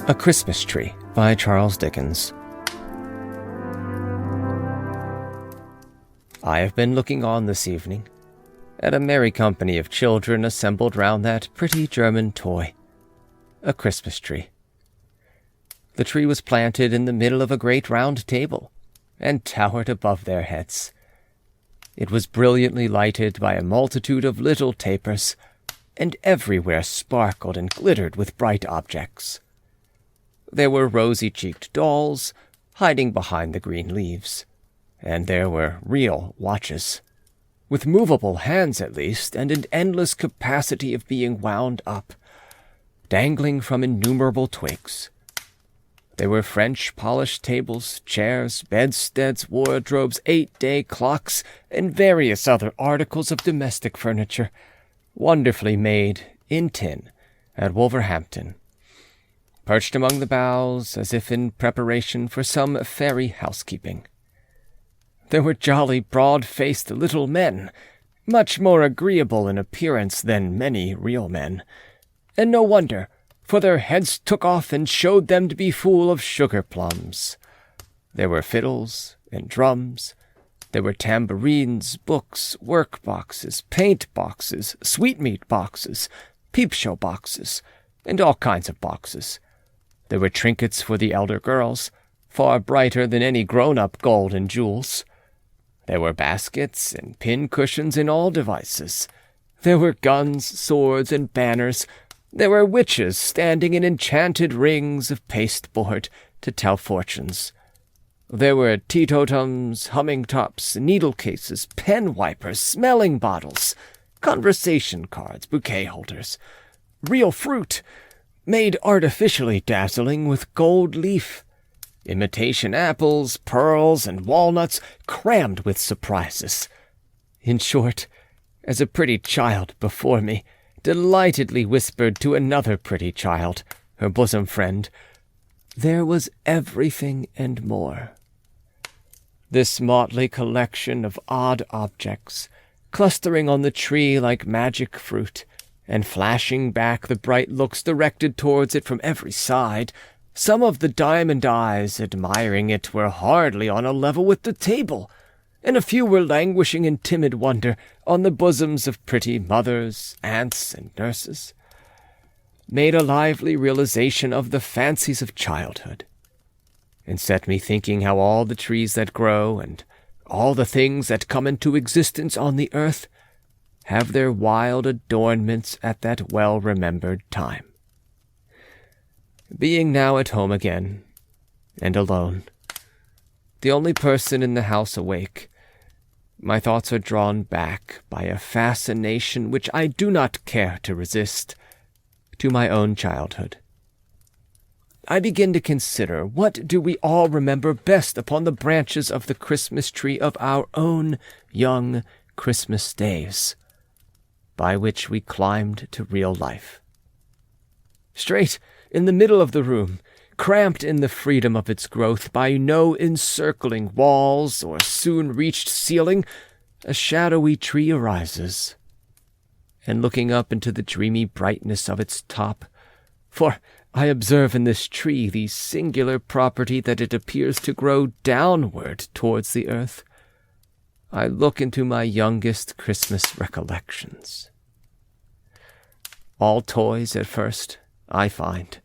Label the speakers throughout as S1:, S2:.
S1: A Christmas Tree by Charles Dickens. I have been looking on this evening at a merry company of children assembled round that pretty German toy, a Christmas tree. The tree was planted in the middle of a great round table, and towered above their heads. It was brilliantly lighted by a multitude of little tapers, and everywhere sparkled and glittered with bright objects. There were rosy-cheeked dolls hiding behind the green leaves, and there were real watches, with movable hands at least, and an endless capacity of being wound up, dangling from innumerable twigs. There were French polished tables, chairs, bedsteads, wardrobes, 8-day clocks, and various other articles of domestic furniture, wonderfully made in tin at Wolverhampton, perched among the boughs as if in preparation for some fairy housekeeping. There were jolly, broad-faced little men, much more agreeable in appearance than many real men, and no wonder, for their heads took off and showed them to be full of sugar plums. There were fiddles and drums. There were tambourines, books, work-boxes, paint-boxes, sweetmeat boxes, peep-show boxes, and all kinds of boxes. There were trinkets for the elder girls, far brighter than any grown-up gold and jewels. There were baskets and pin-cushions in all devices. There were guns, swords, and banners. There were witches standing in enchanted rings of pasteboard to tell fortunes. There were teetotums, humming-tops, needle-cases, pen-wipers, smelling bottles, conversation cards, bouquet-holders, real fruit, made artificially dazzling with gold leaf, imitation apples, pearls, and walnuts crammed with surprises. In short, as a pretty child before me delightedly whispered to another pretty child, her bosom friend, there was everything and more. This motley collection of odd objects, clustering on the tree like magic fruit, and flashing back the bright looks directed towards it from every side, some of the diamond eyes admiring it were hardly on a level with the table, and a few were languishing in timid wonder on the bosoms of pretty mothers, aunts, and nurses, made a lively realization of the fancies of childhood, and set me thinking how all the trees that grow, and all the things that come into existence on the earth, have their wild adornments at that well-remembered time. Being now at home again, and alone, the only person in the house awake, my thoughts are drawn back by a fascination which I do not care to resist, to my own childhood. I begin to consider what do we all remember best upon the branches of the Christmas tree of our own young Christmas days, by which we climbed to real life. Straight in the middle of the room, cramped in the freedom of its growth by no encircling walls or soon-reached ceiling, a shadowy tree arises, and looking up into the dreamy brightness of its top, for I observe in this tree the singular property that it appears to grow downward towards the earth, I look into my youngest Christmas recollections. All toys at first, I find.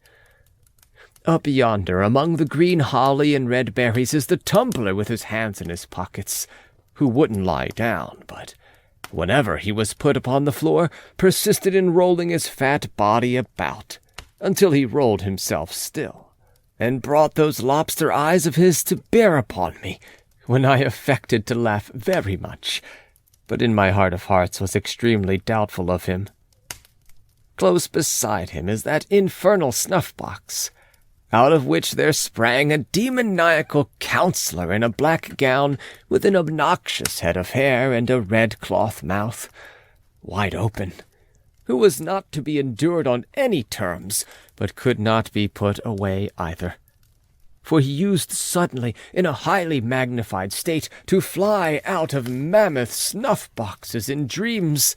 S1: Up yonder, among the green holly and red berries, is the tumbler with his hands in his pockets, who wouldn't lie down, but whenever he was put upon the floor, persisted in rolling his fat body about, until he rolled himself still, and brought those lobster eyes of his to bear upon me, when I affected to laugh very much, but in my heart of hearts was extremely doubtful of him. Close beside him is that infernal snuff-box, out of which there sprang a demoniacal counselor in a black gown with an obnoxious head of hair and a red cloth mouth, wide open, who was not to be endured on any terms, but could not be put away either. For he used suddenly, in a highly magnified state, to fly out of mammoth snuff-boxes in dreams,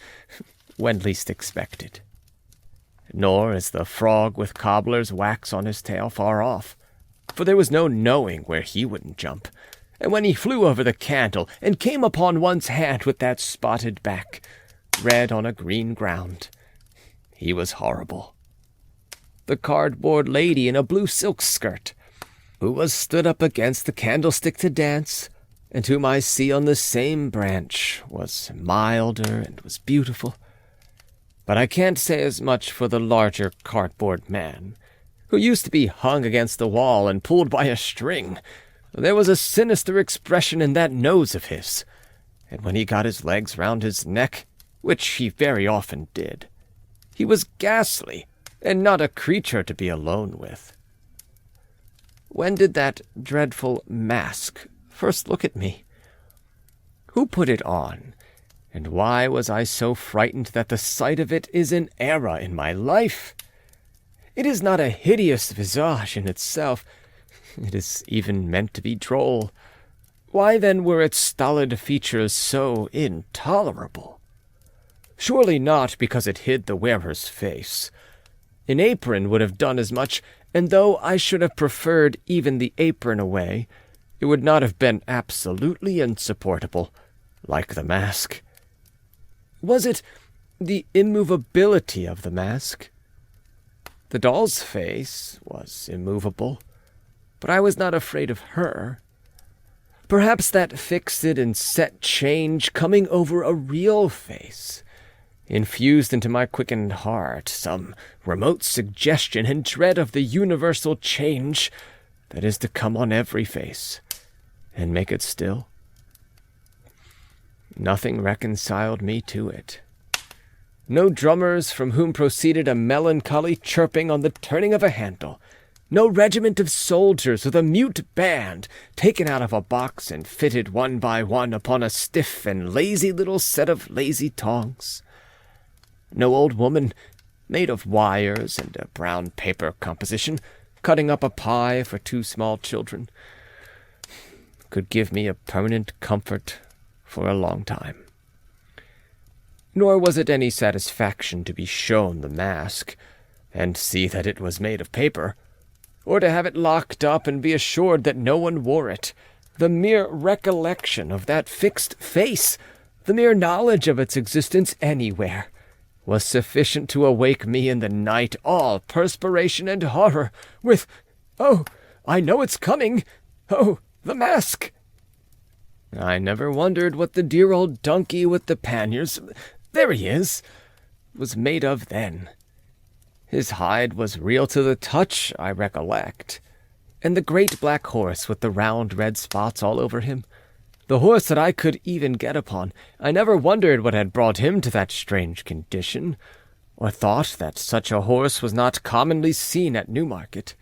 S1: when least expected. nor is the frog with cobbler's wax on his tail far off, for there was no knowing where he wouldn't jump, and when he flew over the candle and came upon one's hand with that spotted back, red on a green ground, he was horrible. The cardboard lady in a blue silk skirt, who was stood up against the candlestick to dance, and whom I see on the same branch, was milder and was beautiful. But I can't say as much for the larger cardboard man, who used to be hung against the wall and pulled by a string. There was a sinister expression in that nose of his, and when he got his legs round his neck, which he very often did, he was ghastly, and not a creature to be alone with. When did that dreadful mask first look at me? Who put it on, and why was I so frightened that the sight of it is an era in my life? It is not a hideous visage in itself. It is even meant to be droll. Why then were its stolid features so intolerable? Surely not because it hid the wearer's face. An apron would have done as much, and though I should have preferred even the apron away, it would not have been absolutely insupportable, like the mask. Was it the immovability of the mask? The doll's face was immovable, but I was not afraid of her. Perhaps that fixed and set change coming over a real face infused into my quickened heart some remote suggestion and dread of the universal change that is to come on every face, and make it still. Nothing reconciled me to it. No drummers from whom proceeded a melancholy chirping on the turning of a handle, no regiment of soldiers with a mute band taken out of a box and fitted one by one upon a stiff and lazy little set of lazy tongs. No old woman, made of wires and a brown paper composition, cutting up a pie for 2 small children, could give me a permanent comfort for a long time. Nor was it any satisfaction to be shown the mask, and see that it was made of paper, or to have it locked up and be assured that no one wore it. The mere recollection of that fixed face, the mere knowledge of its existence anywhere, was sufficient to awake me in the night all perspiration and horror, with, "Oh, I know it's coming! Oh, the mask!" I never wondered what the dear old donkey with the panniers, there he is, was made of then. His hide was real to the touch, I recollect, and the great black horse with the round red spots all over him, the horse that I could even get upon, I never wondered what had brought him to that strange condition, or thought that such a horse was not commonly seen at Newmarket.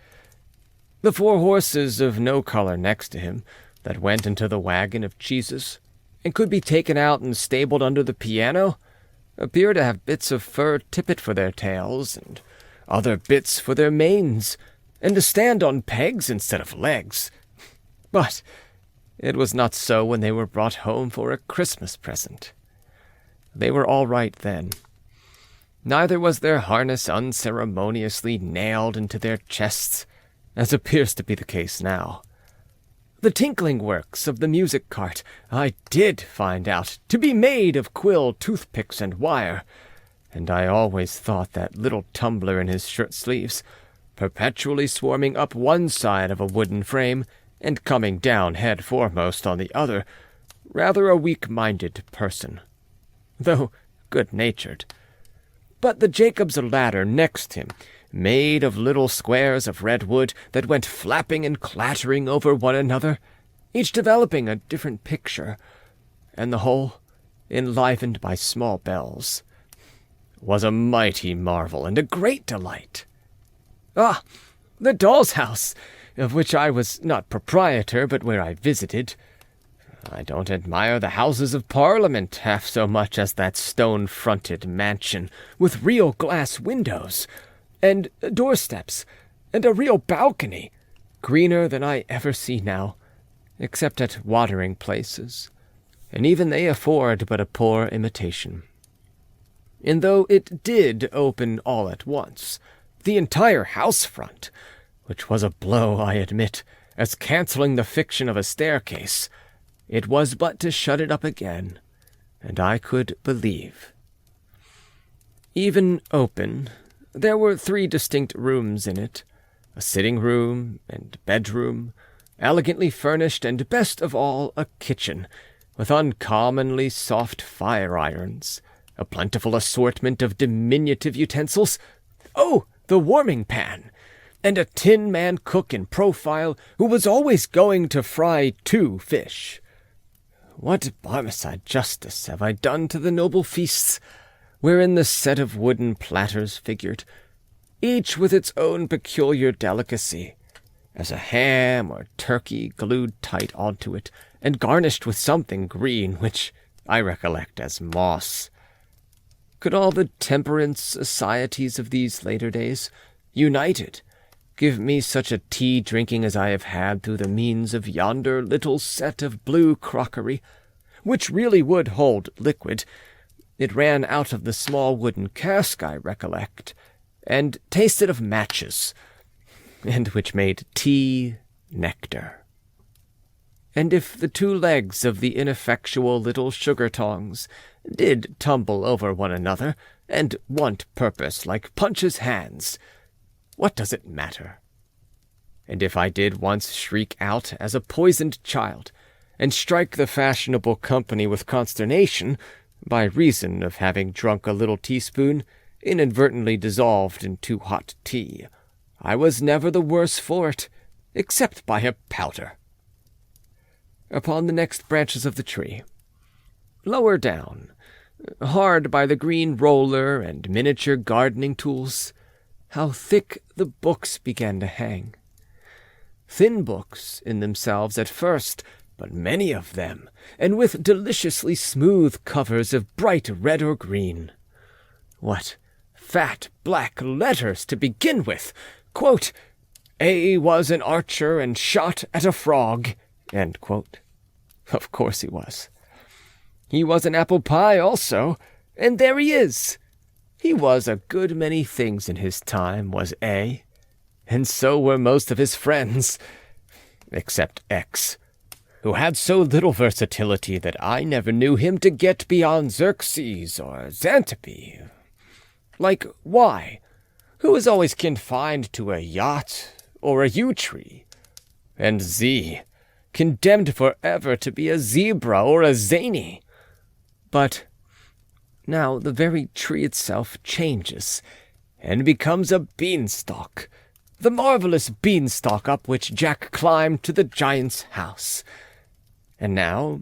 S1: The 4 horses of no colour next to him, that went into the wagon of cheeses, and could be taken out and stabled under the piano, appear to have bits of fur tippet for their tails, and other bits for their manes, and to stand on pegs instead of legs. But it was not so when they were brought home for a Christmas present. They were all right then. Neither was their harness unceremoniously nailed into their chests, as appears to be the case now. The tinkling works of the music cart I did find out to be made of quill, toothpicks, and wire, and I always thought that little tumbler in his shirt-sleeves, perpetually swarming up one side of a wooden frame and coming down head foremost on the other, rather a weak-minded person, though good-natured. But the Jacob's ladder next him, made of little squares of red wood that went flapping and clattering over one another, each developing a different picture, and the whole enlivened by small bells, was a mighty marvel and a great delight. Ah, the doll's house, of which I was not proprietor, but where I visited. I don't admire the Houses of Parliament half so much as that stone-fronted mansion with real glass windows, and doorsteps, and a real balcony, greener than I ever see now, except at watering places, and even they afford but a poor imitation. And though it did open all at once, the entire house front, which was a blow, I admit, as cancelling the fiction of a staircase, it was but to shut it up again, and I could believe. Even open, there were 3 distinct rooms in it, a sitting room and bedroom, elegantly furnished, and best of all, a kitchen, with uncommonly soft fire-irons, a plentiful assortment of diminutive utensils, the warming-pan, and a tin-man cook in profile who was always going to fry 2 fish. What Barmecide justice have I done to the noble feasts, wherein the set of wooden platters figured, each with its own peculiar delicacy, as a ham or turkey glued tight onto it, and garnished with something green, which I recollect as moss. Could all the temperance societies of these later days, united, give me such a tea-drinking as I have had through the means of yonder little set of blue crockery, which really would hold liquid? It ran out of the small wooden cask, I recollect, and tasted of matches, and which made tea nectar. And if the 2 legs of the ineffectual little sugar-tongs did tumble over one another, and want purpose like Punch's hands, what does it matter? And if I did once shriek out as a poisoned child, and strike the fashionable company with consternation, by reason of having drunk a little teaspoon inadvertently dissolved in too hot tea, I was never the worse for it, except by a powder. Upon the next branches of the tree, lower down, hard by the green roller and miniature gardening tools, how thick the books began to hang. Thin books in themselves at first, but many of them, and with deliciously smooth covers of bright red or green. What fat black letters to begin with! Quote, A was an archer and shot at a frog. End quote. Of course he was. He was an apple pie also, and there he is. He was a good many things in his time, was A, and so were most of his friends, except X, who had so little versatility that I never knew him to get beyond Xerxes or Xantippe. Like Y, who was always confined to a yacht or a yew tree, and Z, condemned forever to be a zebra or a zany. But now the very tree itself changes, and becomes a beanstalk, the marvelous beanstalk up which Jack climbed to the giant's house. And now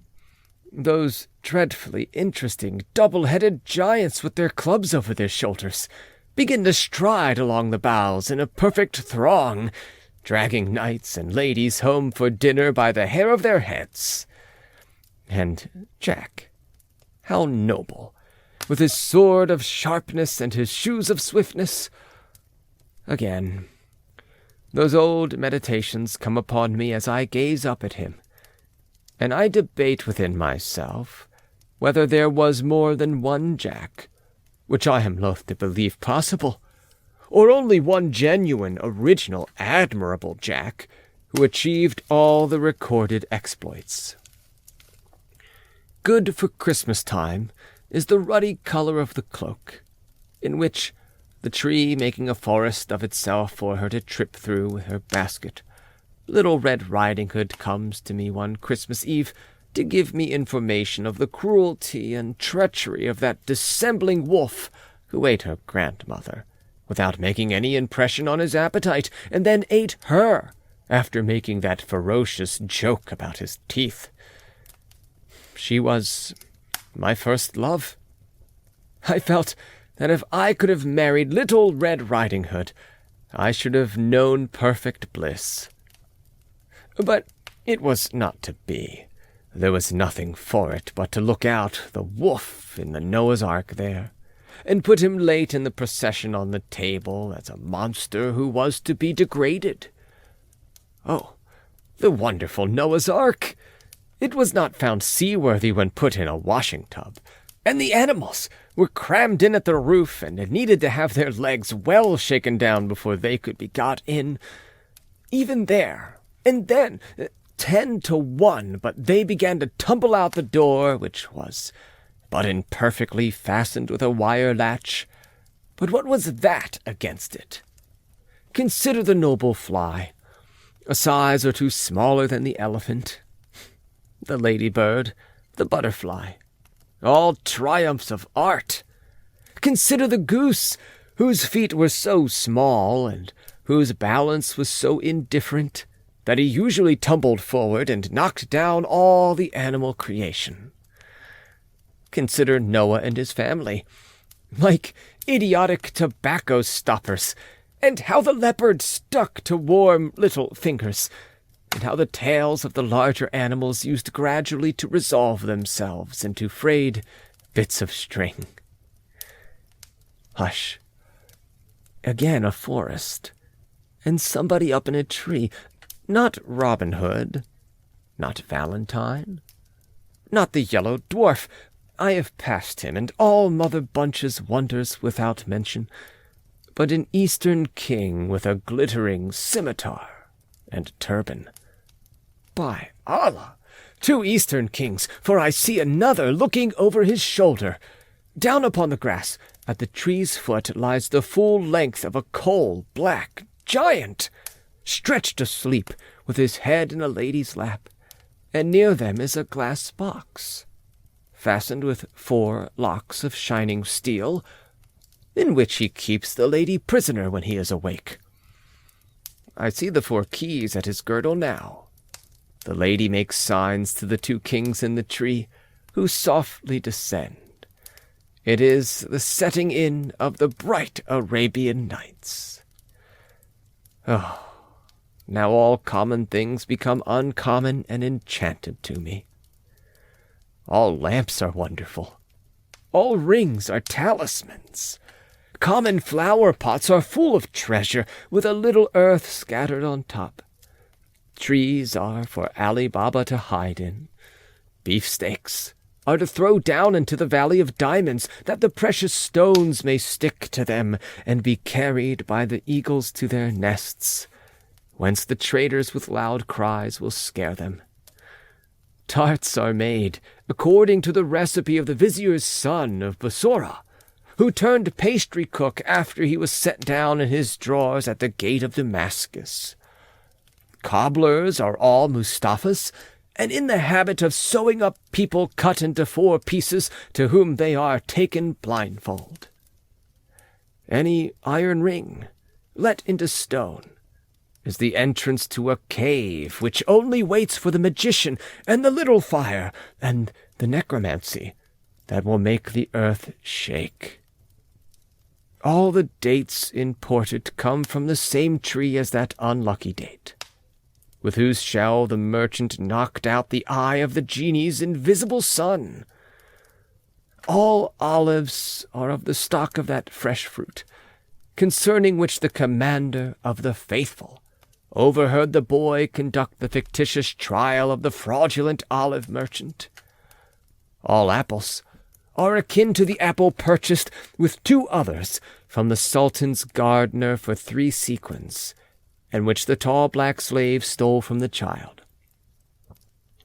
S1: those dreadfully interesting double-headed giants with their clubs over their shoulders begin to stride along the boughs in a perfect throng, dragging knights and ladies home for dinner by the hair of their heads. And Jack, how noble, with his sword of sharpness and his shoes of swiftness. Again, those old meditations come upon me as I gaze up at him, and I debate within myself whether there was more than one Jack, which I am loath to believe possible, or only one genuine, original, admirable Jack, who achieved all the recorded exploits. Good for Christmas time is the ruddy color of the cloak, in which, the tree making a forest of itself for her to trip through with her basket, Little Red Riding Hood comes to me one Christmas Eve to give me information of the cruelty and treachery of that dissembling wolf who ate her grandmother, without making any impression on his appetite, and then ate her after making that ferocious joke about his teeth. She was my first love. I felt that if I could have married Little Red Riding Hood, I should have known perfect bliss. But it was not to be. There was nothing for it but to look out the wolf in the Noah's Ark there, and put him late in the procession on the table as a monster who was to be degraded. Oh, the wonderful Noah's Ark! It was not found seaworthy when put in a washing-tub, And the animals were crammed in at the roof and needed to have their legs well shaken down before they could be got in. Even there, and then 10 to 1, but they began to tumble out the door, which was but imperfectly fastened with a wire latch. But what was that against it? Consider the noble fly, a size or two smaller than the elephant, the ladybird, the butterfly, all triumphs of art. Consider the goose, whose feet were so small and whose balance was so indifferent that he usually tumbled forward and knocked down all the animal creation. Consider Noah and his family, like idiotic tobacco stoppers, and how the leopard stuck to warm little fingers, and how the tails of the larger animals used gradually to resolve themselves into frayed bits of string. Hush. Again a forest, and somebody up in a tree. Not Robin Hood, not Valentine, not the yellow dwarf. I have passed him and all Mother Bunch's wonders without mention, but an eastern king with a glittering scimitar and turban. By Allah, 2 eastern kings, for I see another looking over his shoulder. Down upon the grass, at the tree's foot, lies the full length of a coal-black giant, stretched asleep, with his head in a lady's lap, and near them is a glass box, fastened with 4 locks of shining steel, in which he keeps the lady prisoner when he is awake. I see the 4 keys at his girdle now. The lady makes signs to the 2 kings in the tree, who softly descend. It is the setting in of the bright Arabian Nights. Oh, now all common things become uncommon and enchanted to me. All lamps are wonderful. All rings are talismans. Common flower pots are full of treasure, with a little earth scattered on top. Trees are for Ali Baba to hide in. Beefsteaks are to throw down into the valley of diamonds, that the precious stones may stick to them and be carried by the eagles to their nests, whence the traders with loud cries will scare them. Tarts are made according to the recipe of the vizier's son of Bassorah, who turned pastry cook after he was set down in his drawers at the gate of Damascus. Cobblers are all Mustafas, and in the habit of sewing up people cut into 4 pieces to whom they are taken blindfold. Any iron ring, let into stone, is the entrance to a cave which only waits for the magician and the little fire and the necromancy that will make the earth shake. All the dates imported come from the same tree as that unlucky date, with whose shell the merchant knocked out the eye of the genie's invisible son. All olives are of the stock of that fresh fruit, concerning which the commander of the faithful overheard the boy conduct the fictitious trial of the fraudulent olive merchant. All apples are akin to the apple purchased with 2 others from the Sultan's gardener for 3 sequins, and which the tall black slave stole from the child.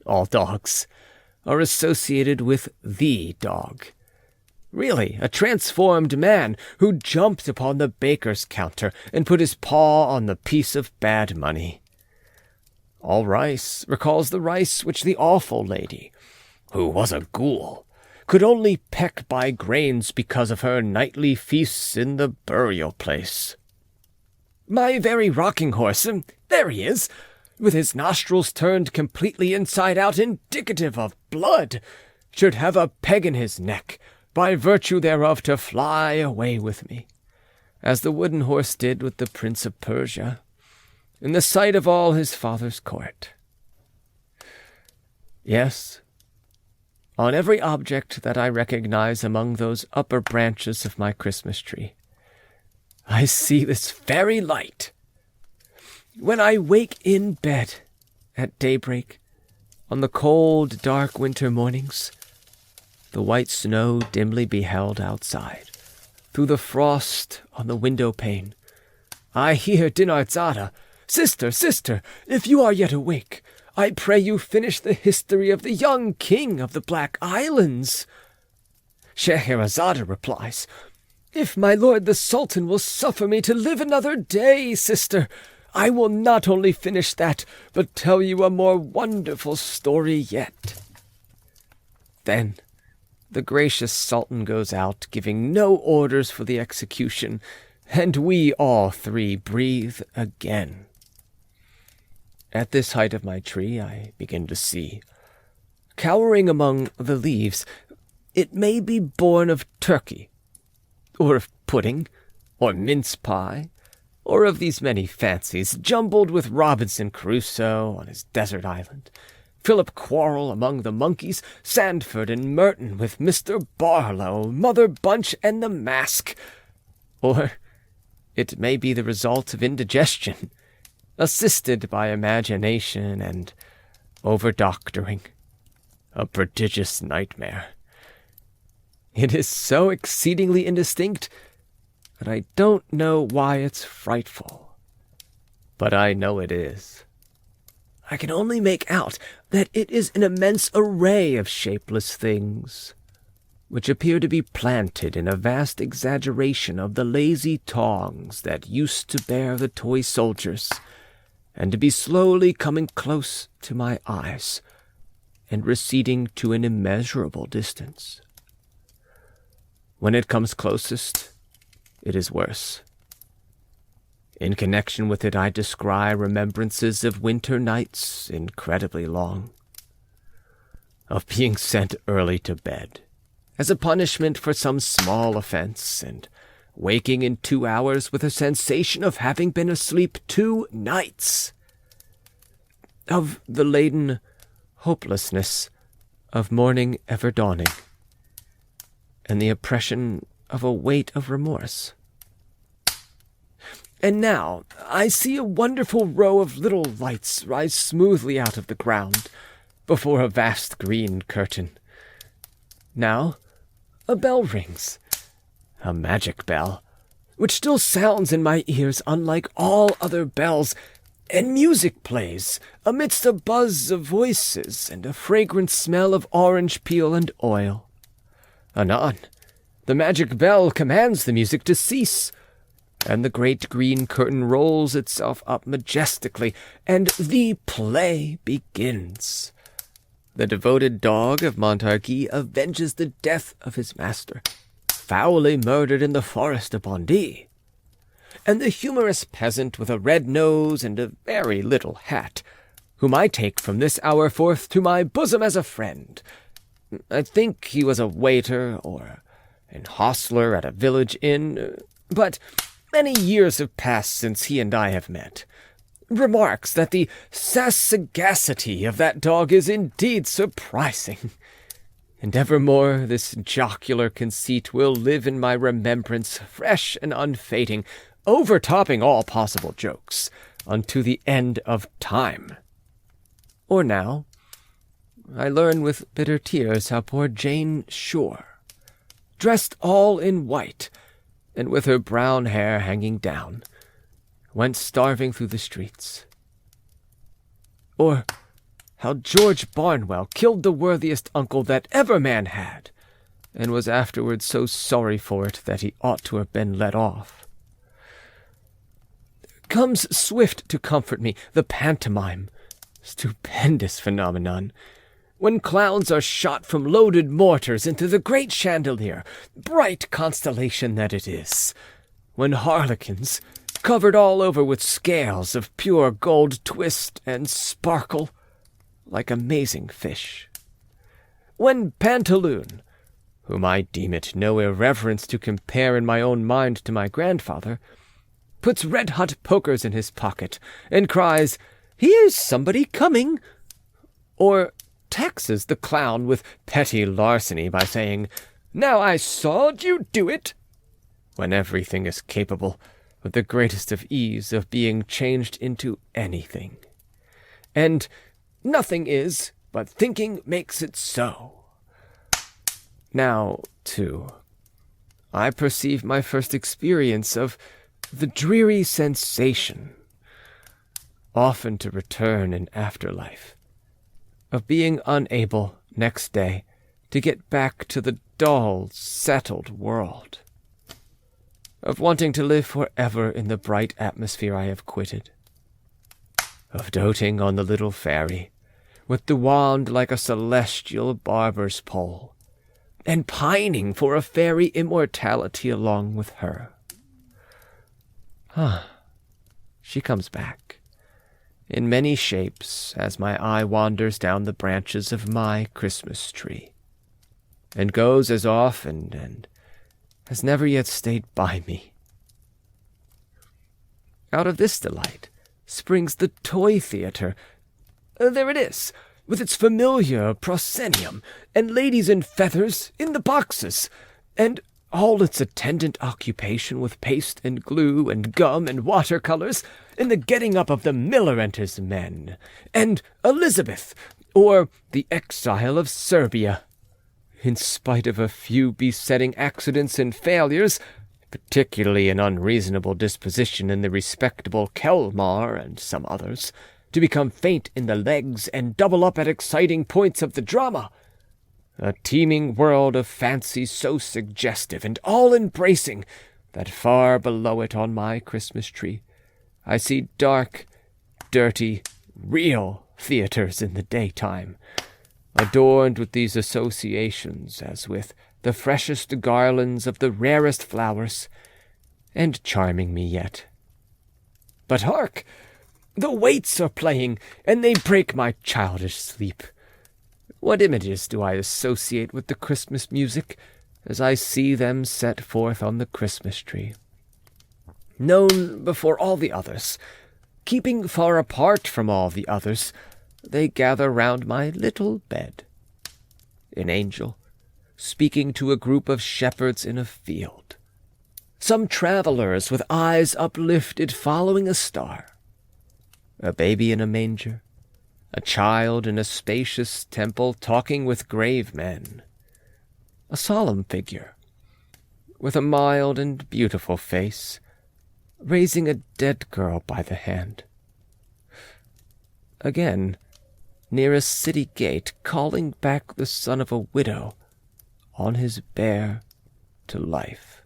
S1: All dogs are associated with the dog, really a transformed man who jumped upon the baker's counter and put his paw on the piece of bad money. All rice recalls the rice which the awful lady, who was a ghoul, could only peck by grains because of her nightly feasts in the burial place. My very rocking horse, there he is, with his nostrils turned completely inside out, indicative of blood, should have a peg in his neck, by virtue thereof to fly away with me, as the wooden horse did with the Prince of Persia, in the sight of all his father's court. Yes, on every object that I recognize among those upper branches of my Christmas tree, I see this very light. When I wake in bed at daybreak on the cold, dark winter mornings, the white snow dimly beheld outside, through the frost on the window pane. I hear Dinarzada. Sister, sister, if you are yet awake, I pray you finish the history of the young king of the Black Islands. Scheherazade replies, If my lord the Sultan will suffer me to live another day, sister, I will not only finish that, but tell you a more wonderful story yet. Then the gracious Sultan goes out, giving no orders for the execution, and we all three breathe again. At this height of my tree I begin to see, cowering among the leaves, it may be born of turkey, or of pudding, or mince pie, or of these many fancies, jumbled with Robinson Crusoe on his desert island, Philip Quarrel among the monkeys, Sandford and Merton with Mr. Barlow, Mother Bunch and the Mask. Or it may be the result of indigestion, assisted by imagination and over-doctoring. A prodigious nightmare. It is so exceedingly indistinct that I don't know why it's frightful. But I know it is. I can only make out that it is an immense array of shapeless things, which appear to be planted in a vast exaggeration of the lazy tongs that used to bear the toy soldiers, and to be slowly coming close to my eyes, and receding to an immeasurable distance. When it comes closest, it is worse. In connection with it I descry remembrances of winter nights incredibly long, of being sent early to bed, as a punishment for some small offense, and waking in 2 hours with a sensation of having been asleep 2 nights, of the laden hopelessness of morning ever dawning, and the oppression of a weight of remorse. And now I see a wonderful row of little lights rise smoothly out of the ground before a vast green curtain. Now a bell rings, a magic bell, which still sounds in my ears unlike all other bells, and music plays amidst a buzz of voices and a fragrant smell of orange peel and oil. Anon, the magic bell commands the music to cease, and the great green curtain rolls itself up majestically, and the play begins. The devoted dog of Montargis avenges the death of his master, foully murdered in the forest of Bondy, and the humorous peasant with a red nose and a very little hat, whom I take from this hour forth to my bosom as a friend. I think he was a waiter or an hostler at a village inn, but many years have passed since he and I have met, remarks that the sagacity of that dog is indeed surprising, and evermore this jocular conceit will live in my remembrance, fresh and unfading, overtopping all possible jokes, unto the end of time. Or now, I learn with bitter tears how poor Jane Shore, dressed all in white, and with her brown hair hanging down, went starving through the streets. Or how George Barnwell killed the worthiest uncle that ever man had, and was afterwards so sorry for it that he ought to have been let off. Comes swift to comfort me the pantomime, stupendous phenomenon, when clowns are shot from loaded mortars into the great chandelier, bright constellation that it is, when harlequins, covered all over with scales of pure gold, twist and sparkle like amazing fish, when Pantaloon, whom I deem it no irreverence to compare in my own mind to my grandfather, puts red-hot pokers in his pocket, and cries, "Here's somebody coming," or taxes the clown with petty larceny by saying, "Now I saw you do it," when everything is capable, with the greatest of ease, of being changed into anything, and nothing is, but thinking makes it so. Now, too, I perceive my first experience of the dreary sensation, often to return in afterlife, of being unable, next day, to get back to the dull, settled world, of wanting to live forever in the bright atmosphere I have quitted, of doting on the little fairy, with the wand like a celestial barber's pole, and pining for a fairy immortality along with her. She comes back, in many shapes, as my eye wanders down the branches of my Christmas tree, and goes as often and has never yet stayed by me. Out of this delight springs the toy theater. There it is, with its familiar proscenium, and ladies in feathers in the boxes, and all its attendant occupation with paste and glue and gum and watercolors, and the getting up of the miller and his men, and Elizabeth, or the exile of Serbia. In spite of a few besetting accidents and failures, particularly an unreasonable disposition in the respectable Kelmar and some others, to become faint in the legs and double up at exciting points of the drama, a teeming world of fancy so suggestive and all-embracing that far below it on my Christmas tree I see dark, dirty, real theaters in the daytime, adorned with these associations as with the freshest garlands of the rarest flowers, and charming me yet. But hark! The waits are playing, and they break my childish sleep. What images do I associate with the Christmas music, as I see them set forth on the Christmas tree? Known before all the others, keeping far apart from all the others, they gather round my little bed. An angel, speaking to a group of shepherds in a field. Some travelers with eyes uplifted following a star. A baby in a manger. A child in a spacious temple talking with grave men. A solemn figure, with a mild and beautiful face, raising a dead girl by the hand. Again, near a city gate, calling back the son of a widow on his bier to life.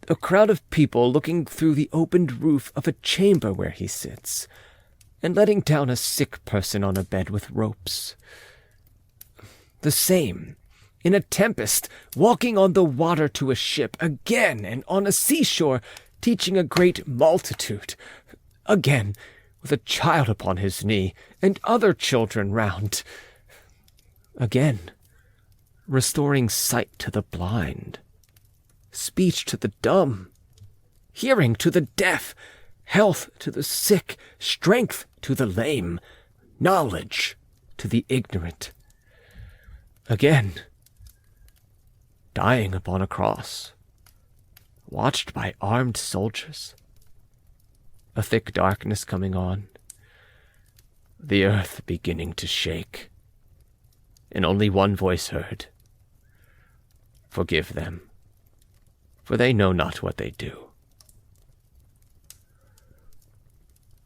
S1: A crowd of people looking through the opened roof of a chamber where he sits, and letting down a sick person on a bed with ropes. The same, in a tempest, walking on the water to a ship, again, and on a seashore, teaching a great multitude, again, with a child upon his knee, and other children round, again, restoring sight to the blind, speech to the dumb, hearing to the deaf, health to the sick, strength to the lame, knowledge to the ignorant. Again, dying upon a cross, watched by armed soldiers. A thick darkness coming on, the earth beginning to shake, and only one voice heard. Forgive them, for they know not what they do.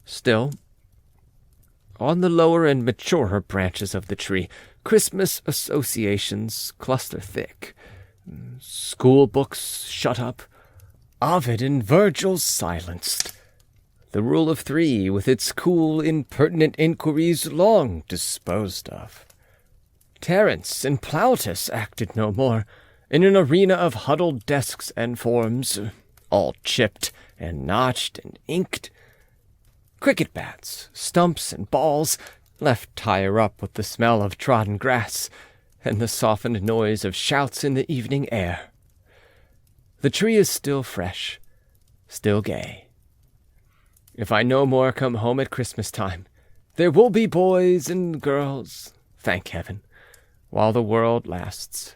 S1: Still, on the lower and maturer branches of the tree, Christmas associations cluster thick. School books shut up, Ovid and Virgil silenced, the rule of three with its cool, impertinent inquiries long disposed of. Terence and Plautus acted no more, in an arena of huddled desks and forms, all chipped and notched and inked. Cricket bats, stumps, and balls left higher up with the smell of trodden grass and the softened noise of shouts in the evening air. The tree is still fresh, still gay. If I no more come home at Christmas time, there will be boys and girls, thank heaven, while the world lasts.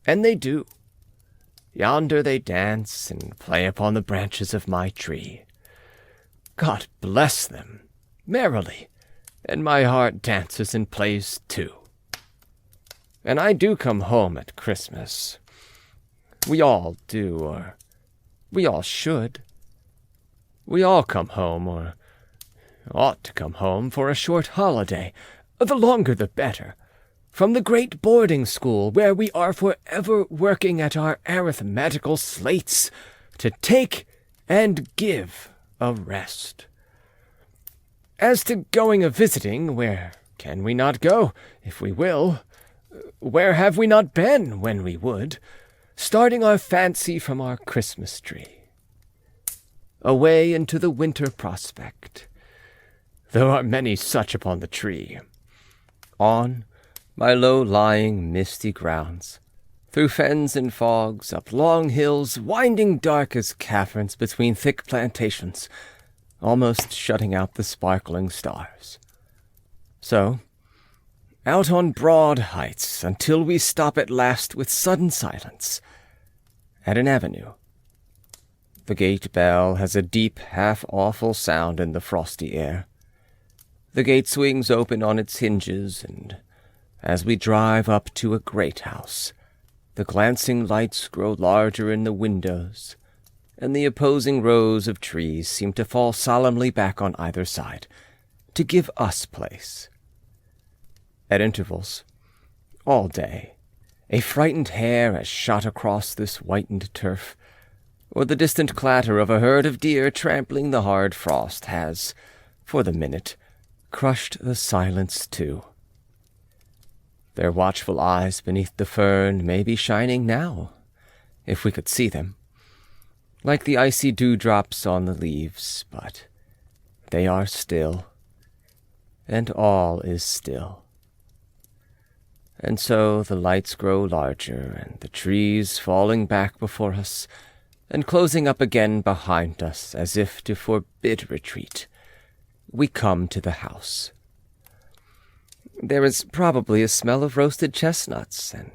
S1: And they do. Yonder they dance and play upon the branches of my tree. God bless them, merrily, and my heart dances and plays too. and I do come home at Christmas. We all do, or we all should. We all come home, or ought to come home, for a short holiday, the longer the better, from the great boarding school where we are forever working at our arithmetical slates to take and give a rest. As to going a-visiting, where can we not go, if we will? Where have we not been, when we would, starting our fancy from our Christmas tree? Away into the winter prospect. There are many such upon the tree. On by low-lying, misty grounds, through fens and fogs, up long hills, winding dark as caverns between thick plantations, almost shutting out the sparkling stars. So, out on broad heights, until we stop at last with sudden silence, at an avenue. The gate bell has a deep, half-awful sound in the frosty air. The gate swings open on its hinges, and as we drive up to a great house, the glancing lights grow larger in the windows, and the opposing rows of trees seem to fall solemnly back on either side, to give us place. At intervals, all day, a frightened hare has shot across this whitened turf, or the distant clatter of a herd of deer trampling the hard frost has, for the minute, crushed the silence too. Their watchful eyes beneath the fern may be shining now, if we could see them, like the icy dewdrops on the leaves, but they are still, and all is still. And so the lights grow larger, and the trees falling back before us, and closing up again behind us as if to forbid retreat, we come to the house. There is probably a smell of roasted chestnuts and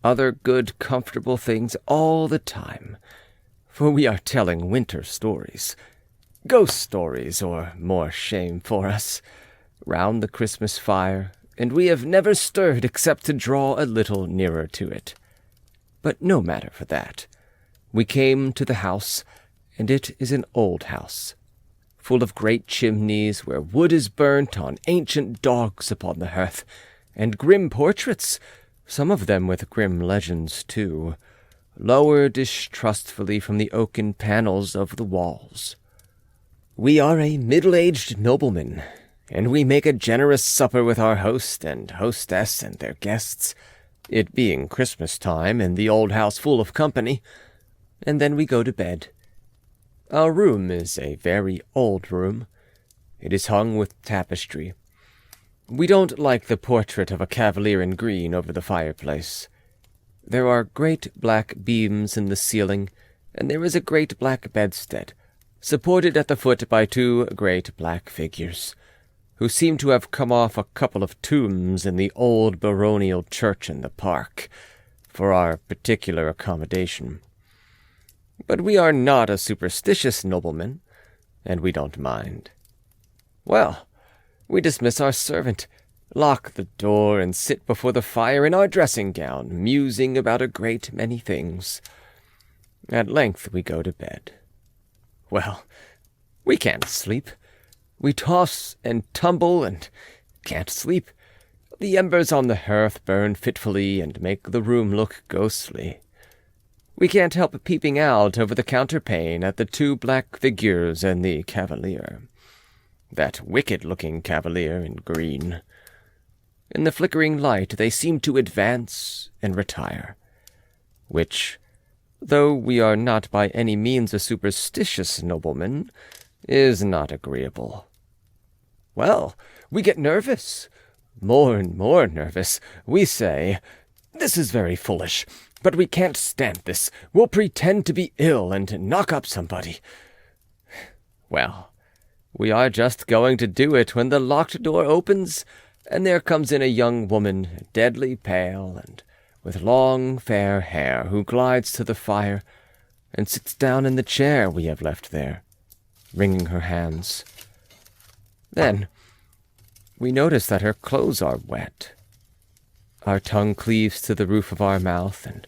S1: other good comfortable things all the time, for we are telling winter stories, ghost stories, or more shame for us, round the Christmas fire, and we have never stirred except to draw a little nearer to it. But no matter for that. We came to the house, and it is an old house, full of great chimneys where wood is burnt on ancient dogs upon the hearth, and grim portraits, some of them with grim legends too, lower distrustfully from the oaken panels of the walls. We are a middle-aged nobleman, and we make a generous supper with our host and hostess and their guests, it being Christmas time and the old house full of company, and then we go to bed. Our room is a very old room. It is hung with tapestry. We don't like the portrait of a cavalier in green over the fireplace. There are great black beams in the ceiling, and there is a great black bedstead, supported at the foot by two great black figures, who seem to have come off a couple of tombs in the old baronial church in the park, for our particular accommodation. But we are not a superstitious nobleman, and we don't mind. Well, we dismiss our servant, lock the door, and sit before the fire in our dressing-gown, musing about a great many things. At length we go to bed. Well, we can't sleep. We toss and tumble and can't sleep. The embers on the hearth burn fitfully and make the room look ghostly. We can't help peeping out over the counterpane at the two black figures and the cavalier. That wicked-looking cavalier in green. In the flickering light they seem to advance and retire, which, though we are not by any means a superstitious nobleman, is not agreeable. Well, we get nervous, more and more nervous. We say, "This is very foolish, but we can't stand this. We'll pretend to be ill and knock up somebody." Well, we are just going to do it when the locked door opens, and there comes in a young woman, deadly pale, and with long fair hair, who glides to the fire, and sits down in the chair we have left there, wringing her hands. Then we notice that her clothes are wet. Our tongue cleaves to the roof of our mouth, and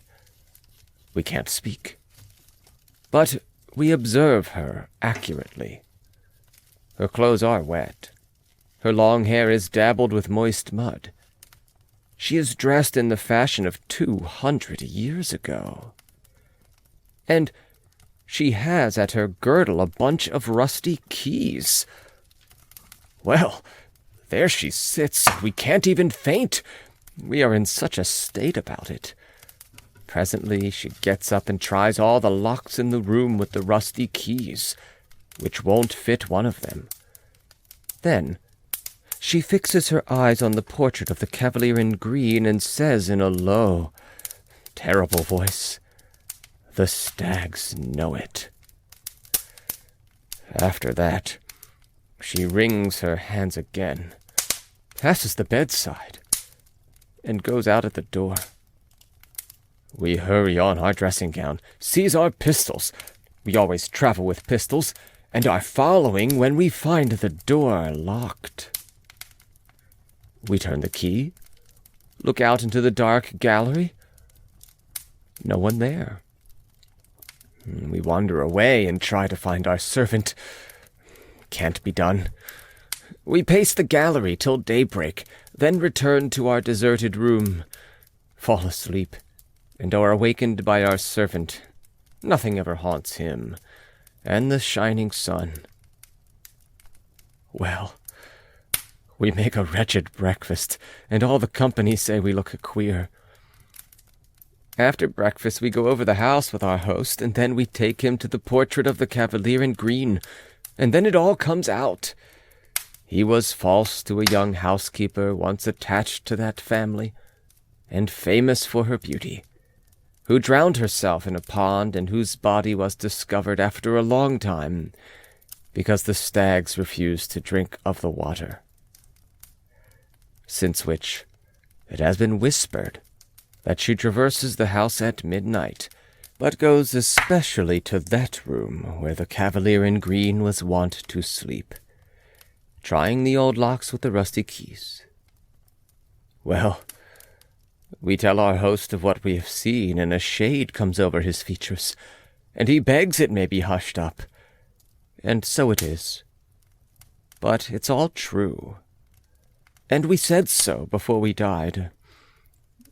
S1: we can't speak. But we observe her accurately. Her clothes are wet. Her long hair is dabbled with moist mud. She is dressed in the fashion of 200 years ago. And she has at her girdle a bunch of rusty keys. Well, there she sits, and we can't even faint. We are in such a state about it. Presently she gets up and tries all the locks in the room with the rusty keys, which won't fit one of them. Then she fixes her eyes on the portrait of the Cavalier in green and says in a low, terrible voice, "The stags know it." After that, she wrings her hands again, passes the bedside, and goes out at the door. We hurry on our dressing gown, seize our pistols. We always travel with pistols, and are following when we find the door locked. We turn the key, look out into the dark gallery. No one there. We wander away and try to find our servant. Can't be done. We pace the gallery till daybreak, then return to our deserted room, fall asleep, and are awakened by our servant. Nothing ever haunts him, and the shining sun. Well, we make a wretched breakfast, and all the company say we look queer. After breakfast we go over the house with our host, and then we take him to the portrait of the Cavalier in green, and then it all comes out. He was false to a young housekeeper once attached to that family, and famous for her beauty, who drowned herself in a pond, and whose body was discovered after a long time, because the stags refused to drink of the water. Since which it has been whispered that she traverses the house at midnight, but goes especially to that room where the Cavalier in green was wont to sleep, trying the old locks with the rusty keys. Well, we tell our host of what we have seen, and a shade comes over his features, and he begs it may be hushed up. And so it is. But it's all true. And we said so before we died.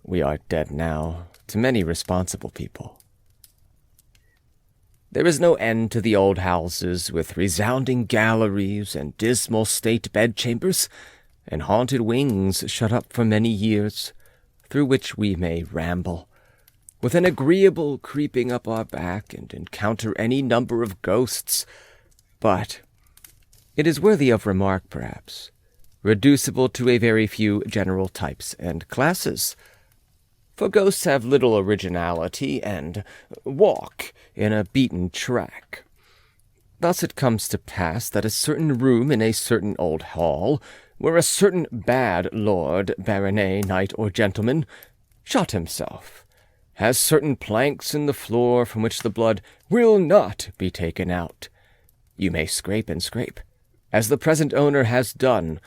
S1: We are dead now, to many responsible people. There is no end to the old houses, with resounding galleries and dismal state bedchambers, and haunted wings shut up for many years, through which we may ramble, with an agreeable creeping up our back, and encounter any number of ghosts. But it is worthy of remark, perhaps, reducible to a very few general types and classes, for ghosts have little originality, and walk in a beaten track. Thus it comes to pass that a certain room in a certain old hall, where a certain bad lord, baronet, knight, or gentleman shot himself, has certain planks in the floor from which the blood will not be taken out. You may scrape and scrape, as the present owner has done,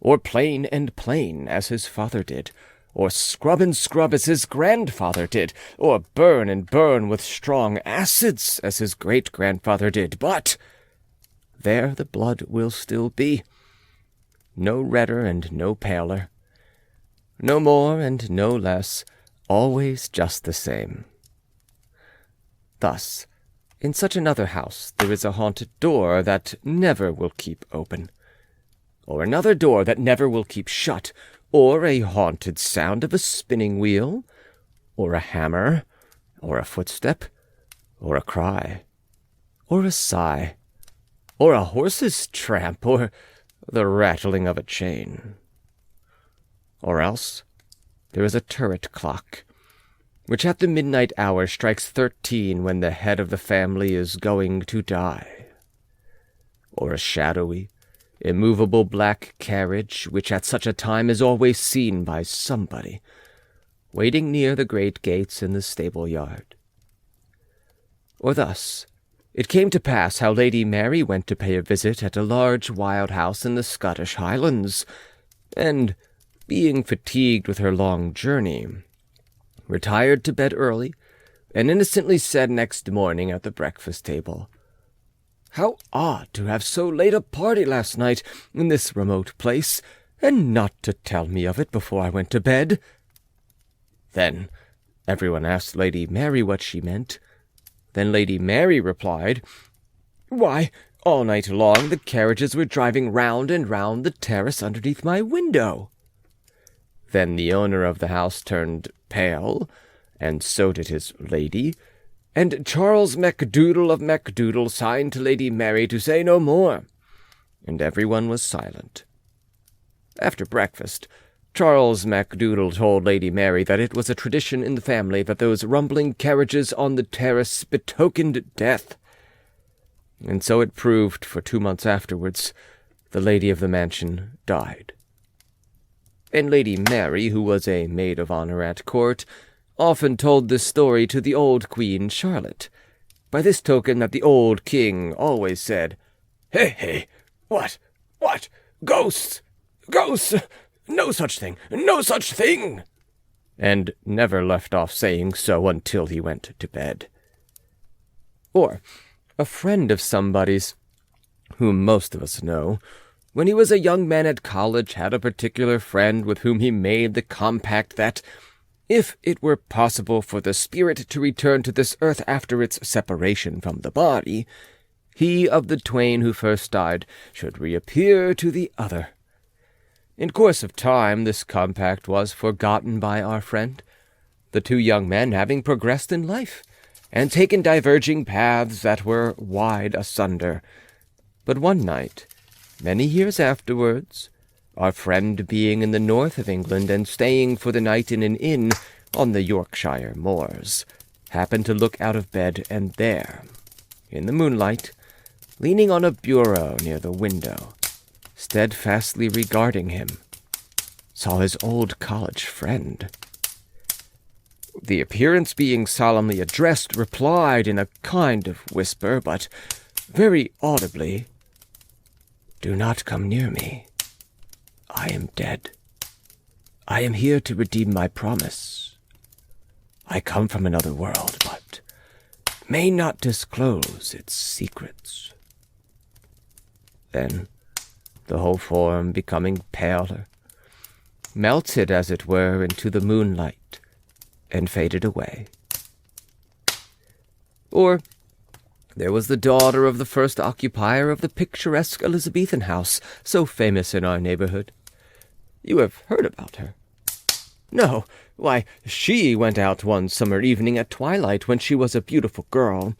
S1: or plane and plane, as his father did, or scrub and scrub as his grandfather did, or burn and burn with strong acids as his great-grandfather did, but there the blood will still be, no redder and no paler, no more and no less, always just the same. Thus, in such another house there is a haunted door that never will keep open, or another door that never will keep shut, or a haunted sound of a spinning wheel, or a hammer, or a footstep, or a cry, or a sigh, or a horse's tramp, or the rattling of a chain. Or else there is a turret clock, which at the midnight hour strikes 13 when the head of the family is going to die, or a shadowy, immovable black carriage, which at such a time is always seen by somebody, waiting near the great gates in the stable-yard. Or thus it came to pass how Lady Mary went to pay a visit at a large wild house in the Scottish Highlands, and being fatigued with her long journey, retired to bed early, and innocently said next morning at the breakfast table, "How odd to have so late a party last night in this remote place, and not to tell me of it before I went to bed." Then everyone asked Lady Mary what she meant. Then Lady Mary replied, "Why, all night long the carriages were driving round and round the terrace underneath my window." Then the owner of the house turned pale, and so did his lady, and Charles Macdoodle of Macdoodle signed to Lady Mary to say no more, and everyone was silent. After breakfast, Charles Macdoodle told Lady Mary that it was a tradition in the family that those rumbling carriages on the terrace betokened death. And so it proved, for 2 months afterwards, the lady of the mansion died. And Lady Mary, who was a maid of honor at court, often told this story to the old Queen Charlotte, by this token that the old king always said, "Hey, what, ghosts, no such thing, no such thing," and never left off saying so until he went to bed. Or a friend of somebody's, whom most of us know, when he was a young man at college, had a particular friend with whom he made the compact that, if it were possible for the spirit to return to this earth after its separation from the body, he of the twain who first died should reappear to the other. In course of time this compact was forgotten by our friend, the two young men having progressed in life, and taken diverging paths that were wide asunder. But one night, many years afterwards, our friend being in the north of England and staying for the night in an inn on the Yorkshire moors, happened to look out of bed, and there, in the moonlight, leaning on a bureau near the window, steadfastly regarding him, saw his old college friend. The appearance being solemnly addressed, replied in a kind of whisper, but very audibly, "Do not come near me. I am dead. I am here to redeem my promise. I come from another world, but may not disclose its secrets." Then, the whole form becoming paler, melted, as it were, into the moonlight, and faded away. Or there was the daughter of the first occupier of the picturesque Elizabethan house, so famous in our neighborhood. You have heard about her? No, why, she went out one summer evening at twilight when she was a beautiful girl,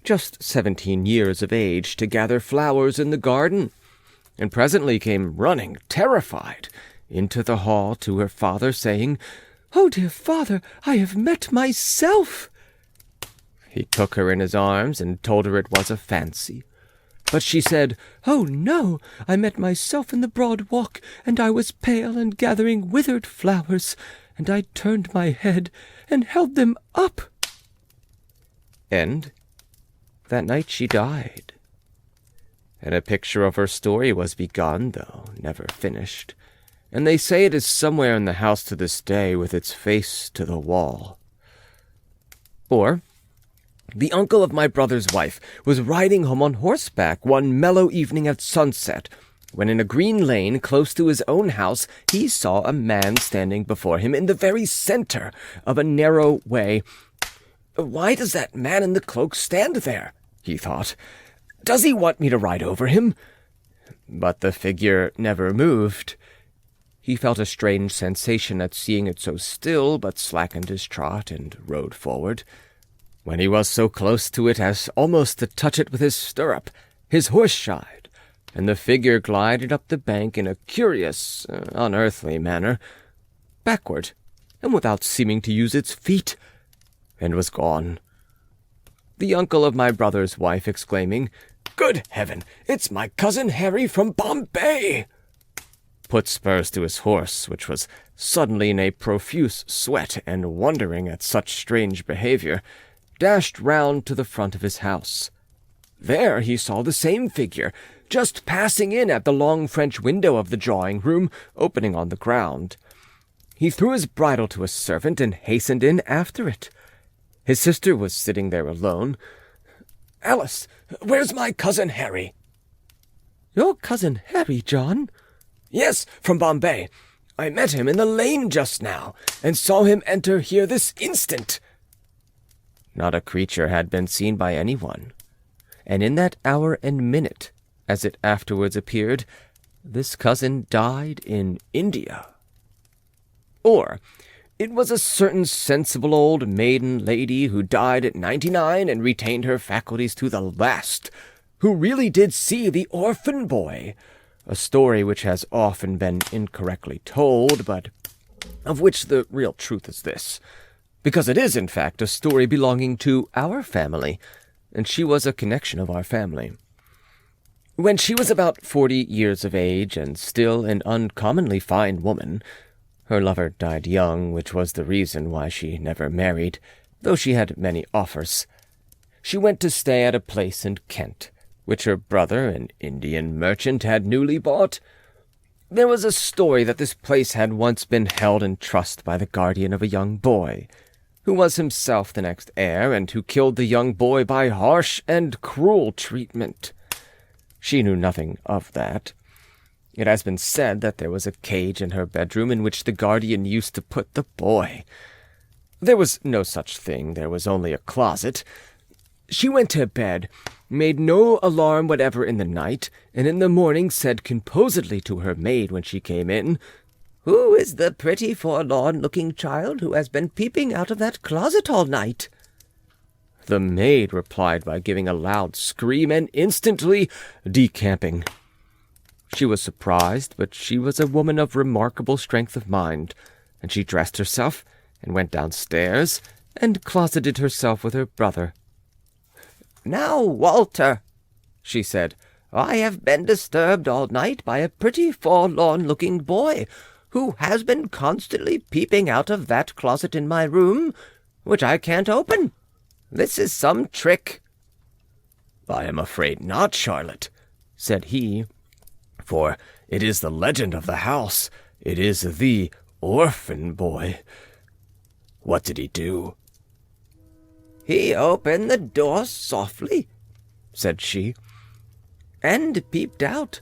S1: just 17 years of age, to gather flowers in the garden, and presently came running, terrified, into the hall to her father, saying, "Oh, dear father, I have met myself." He took her in his arms and told her it was a fancy. But she said, "Oh, no, I met myself in the broad walk, and I was pale and gathering withered flowers, and I turned my head and held them up." And that night she died. And a picture of her story was begun, though never finished, and they say it is somewhere in the house to this day with its face to the wall. Or the uncle of my brother's wife was riding home on horseback one mellow evening at sunset, when in a green lane close to his own house he saw a man standing before him in the very center of a narrow way. "Why does that man in the cloak stand there?" he thought. "Does he want me to ride over him?" But the figure never moved. He felt a strange sensation at seeing it so still, but slackened his trot and rode forward. When he was so close to it as almost to touch it with his stirrup, his horse shied, and the figure glided up the bank in a curious, unearthly manner, backward, and without seeming to use its feet, and was gone. The uncle of my brother's wife exclaiming, "Good heaven, it's my cousin Harry from Bombay!" put spurs to his horse, which was suddenly in a profuse sweat, and wondering at such strange behavior, dashed round to the front of his house. There he saw the same figure, just passing in at the long French window of the drawing-room, opening on the ground. He threw his bridle to a servant and hastened in after it. His sister was sitting there alone. "Alice, where's my cousin Harry?" "Your cousin Harry, John?" "Yes, from Bombay. I met him in the lane just now, and saw him enter here this instant." Not a creature had been seen by anyone, and in that hour and minute, as it afterwards appeared, this cousin died in India. Or it was a certain sensible old maiden lady who died at 99 and retained her faculties to the last, who really did see the orphan boy, a story which has often been incorrectly told, but of which the real truth is this, because it is, in fact, a story belonging to our family, and she was a connection of our family. When she was about 40 years of age, and still an uncommonly fine woman, her lover died young, which was the reason why she never married, though she had many offers. She went to stay at a place in Kent, which her brother, an Indian merchant, had newly bought. There was a story that this place had once been held in trust by the guardian of a young boy, who was himself the next heir, and who killed the young boy by harsh and cruel treatment. She knew nothing of that. It has been said that there was a cage in her bedroom in which the guardian used to put the boy. There was no such thing. There was only a closet. She went to bed, made no alarm whatever in the night, and in the morning said composedly to her maid when she came in, "Who is the pretty forlorn-looking child who has been peeping out of that closet all night?" The maid replied by giving a loud scream and instantly decamping. She was surprised, but she was a woman of remarkable strength of mind, and she dressed herself and went downstairs and closeted herself with her brother. "Now, Walter," she said, "I have been disturbed all night by a pretty forlorn-looking boy, who has been constantly peeping out of that closet in my room, which I can't open. This is some trick." "I am afraid not, Charlotte," said he, "for it is the legend of the house. It is the orphan boy. What did he do?" "He opened the door softly," said she, "and peeped out.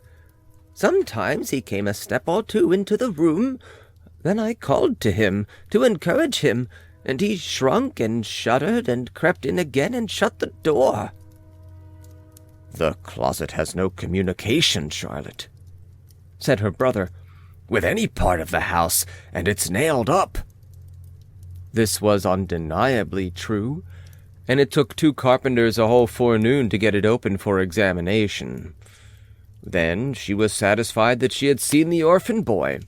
S1: Sometimes he came a step or two into the room. Then I called to him to encourage him, and he shrunk and shuddered and crept in again and shut the door." "The closet has no communication, Charlotte," said her brother, "with any part of the house, and it's nailed up." This was undeniably true, and it took 2 carpenters a whole forenoon to get it open for examination. Then she was satisfied that she had seen the orphan boy.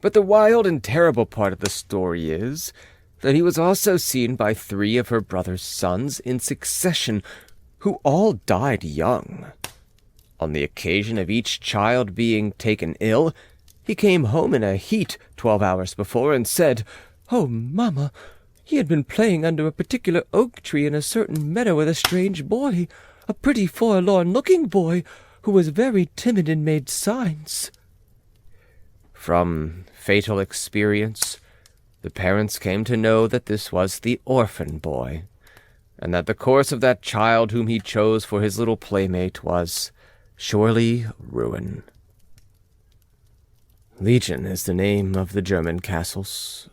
S1: But the wild and terrible part of the story is that he was also seen by 3 of her brother's sons in succession, who all died young. On the occasion of each child being taken ill, he came home in a heat 12 hours before and said, "Oh, mamma, he had been playing under a particular oak tree in a certain meadow with a strange boy, a pretty forlorn-looking boy, who was very timid and made signs." From fatal experience, the parents came to know that this was the orphan boy, and that the course of that child whom he chose for his little playmate was surely ruin. Legion is the name of the German castles,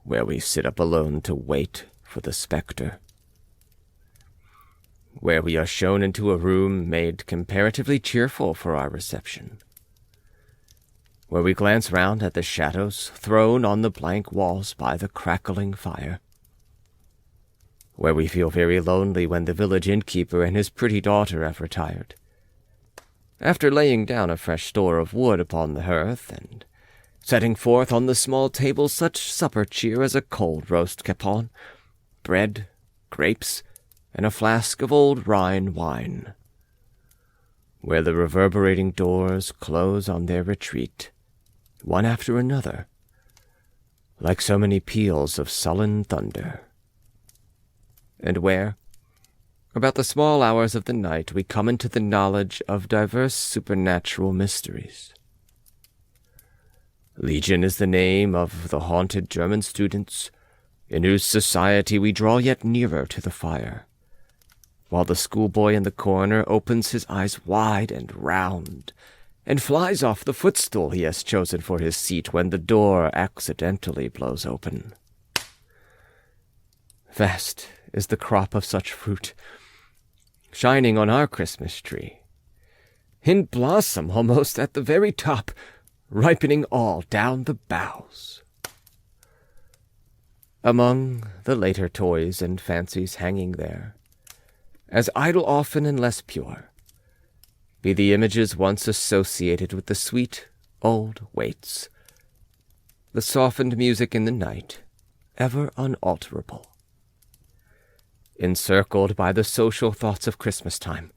S1: where we sit up alone to wait for the spectre, where we are shown into a room made comparatively cheerful for our reception, where we glance round at the shadows thrown on the blank walls by the crackling fire, where we feel very lonely when the village innkeeper and his pretty daughter have retired, after laying down a fresh store of wood upon the hearth, and setting forth on the small table such supper cheer as a cold roast capon, bread, grapes, and a flask of old Rhine wine, where the reverberating doors close on their retreat, one after another, like so many peals of sullen thunder, and where, About the small hours of the night we come into the knowledge of diverse supernatural mysteries. Legion is the name of the haunted German students, in whose society we draw yet nearer to the fire, while the schoolboy in the corner opens his eyes wide and round, and flies off the footstool he has chosen for his seat when the door accidentally blows open. Vast is the crop of such fruit, shining on our Christmas tree, in blossom almost at the very top, ripening all down the boughs. Among the later toys and fancies hanging there, as idle often and less pure, be the images once associated with the sweet old waits, the softened music in the night, ever unalterable. Encircled by the social thoughts of Christmas time,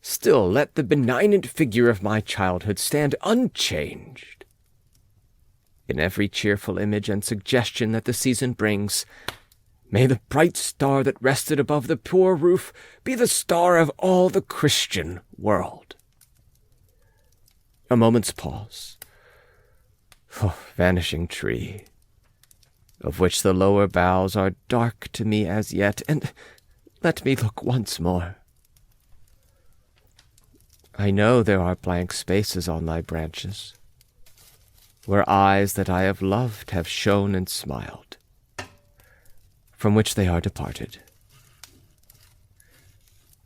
S1: still let the benignant figure of my childhood stand unchanged. In every cheerful image and suggestion that the season brings, may the bright star that rested above the poor roof be the star of all the Christian world. A moment's pause. Oh, vanishing tree, of which the lower boughs are dark to me as yet, and let me look once more. I know there are blank spaces on thy branches, where eyes that I have loved have shone and smiled, from which they are departed.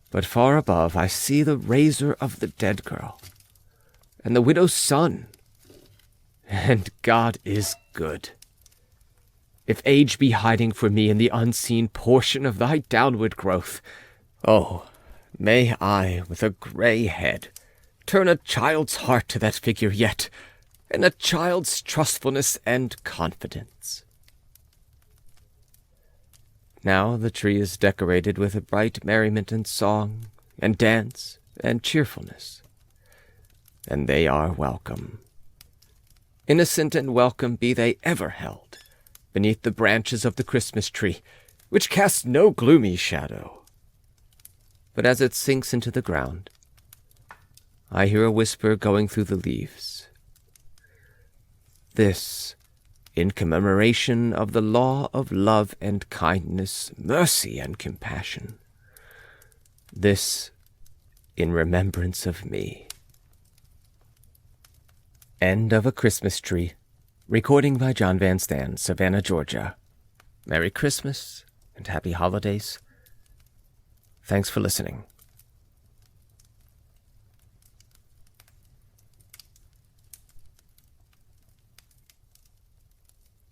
S1: But far above I see the razor of the dead girl, and the widow's son, and God is good. If age be hiding for me in the unseen portion of thy downward growth, oh, may I, with a grey head, turn a child's heart to that figure yet, and a child's trustfulness and confidence. Now the tree is decorated with a bright merriment and song, and dance, and cheerfulness, and they are welcome. Innocent and welcome be they ever held, beneath the branches of the Christmas tree, which casts no gloomy shadow. But as it sinks into the ground, I hear a whisper going through the leaves. This, in commemoration of the law of love and kindness, mercy and compassion. This, in remembrance of me. End of A Christmas Tree. Recording by John Van Stan, Savannah, Georgia. Merry Christmas and Happy Holidays. Thanks for listening.